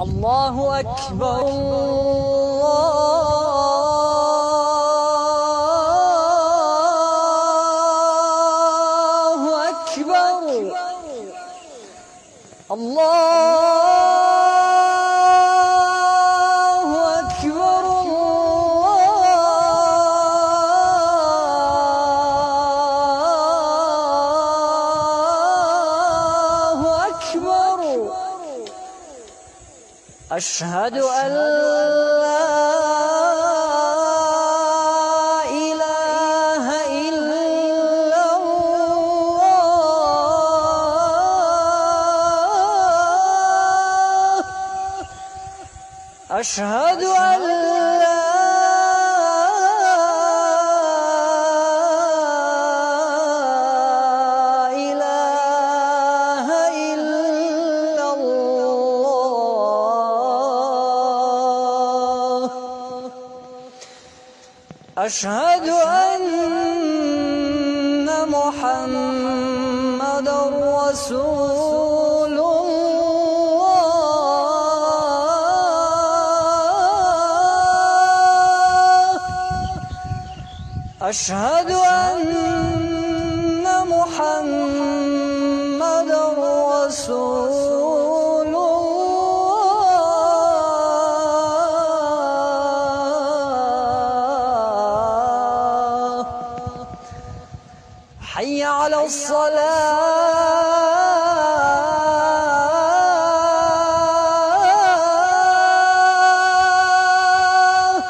الله أكبر الله أكبر الله أكبر الله أكبر أشهد أن لا إله إلا الله أشهد أن لا إله إلا الله أشهد أن محمدًا رسول الله أشهد أن محمدًا رسول الله حي على الصلاة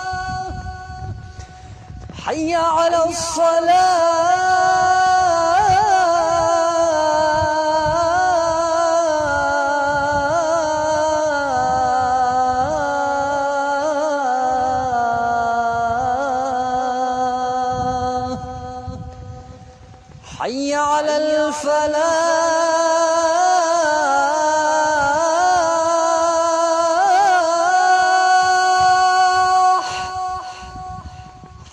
حي على الصلاة حي على الفلاح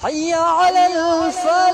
حي على الفلاح